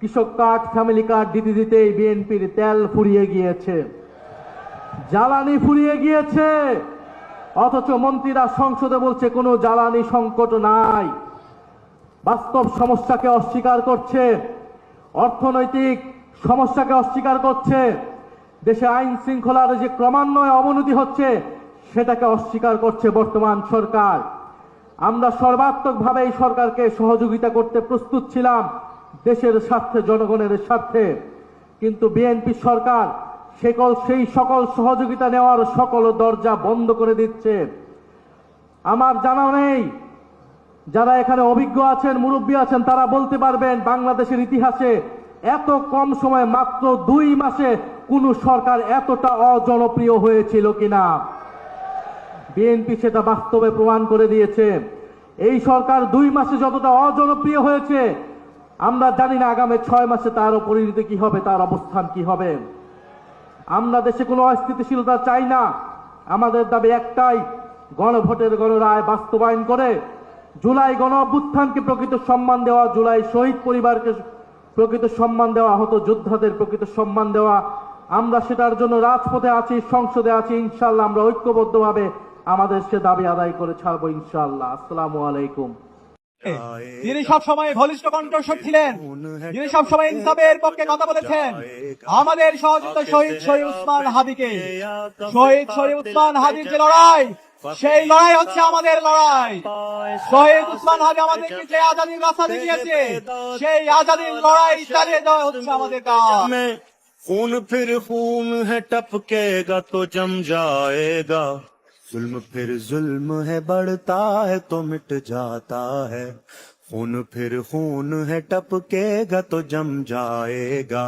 কৃষক card, family card দিতে দিতেই বিএনপির তেল ফুরিয়ে গিয়েছে, জ্বালানি ফুরিয়ে গিয়েছে। অথচ মন্ত্রীরা সংসদে বলছে কোনো জ্বালানি সংকট নাই। বাস্তব সমস্যাকে অস্বীকার করছে, অর্থনৈতিক সমস্যাকে অস্বীকার করছে, দেশে আইন শৃঙ্খলার যে ক্রমান্বয়ে অবনতি হচ্ছে সেটাকে অস্বীকার করছে বর্তমান সরকার। আমরা সর্বাত্মকভাবে এই সরকারকে সহযোগিতা করতে প্রস্তুত ছিলাম দেশের স্বার্থে, জনগণের স্বার্থে, কিন্তু বিএনপি সরকার সেই সকল সহযোগিতা নেওয়ার সকল দরজা বন্ধ করে দিচ্ছে। আমার জানা নেই, যারা এখানে অভিজ্ঞ আছেন, মুরব্বী আছেন, তারা বলতে পারবেন বাংলাদেশের ইতিহাসে এত কম সময়ে, মাত্র 2 মাসে কোন সরকার এতটা অজনপ্রিয় হয়েছিল কিনা। বিএনপি সেটা বাস্তবে প্রমাণ করে দিয়েছে। এই সরকার 2 মাসে যতটা অজনপ্রিয় হয়েছে, আমরা জানি না আগামী 6 মাসে তার পরিণতি কি হবে, তার অবস্থান কি হবে। আমরা দেশে কোনো অস্থিতিশীলতা চাই না। আমাদের দাবি একটাই, গণভোটের গণরায় বাস্তবায়ন করে জুলাই গণ অভ্যুত্থানকে প্রকৃত সম্মান দেওয়া, জুলাই শহীদ পরিবারকে প্রকৃত সম্মান দেওয়া, আহত যোদ্ধাদের প্রকৃত সম্মান দেওয়া। আমরা সেটার জন্য রাজপথে আছি, সংসদে আছি। ইনশাআল্লাহ আমরা ঐক্যবদ্ধভাবে আমাদের সে দাবি আদায় করে ছাড়বো ইনশাআল্লাহ। আসসালামু আলাইকুম। যিনি সবসময় বলিষ্ঠ কণ্ঠস্বর ছিলেন, যিনি সবসময় ইনসাফের পক্ষে কথা বলেছেন, আমাদের সহযোগিতা শহীদ উসমান হাদিকে, শহীদ উসমান হাদির যে লড়াই, সেই লড়াই হচ্ছে আমাদের লড়াই। শহীদ উসমান হাদি আমাদেরকে যে আজাদির রাস্তা দেখিয়েছে, সেই আজাদির লড়াই চালিয়ে যাওয়া হচ্ছে আমাদের কাজ। खून फिर खून है टपकेगा तो जम जाएगा, जुल्म फिर जुल्म है बढ़ता है तो मिट जाता है, खून फिर खून है टपकेगा तो जम जाएगा।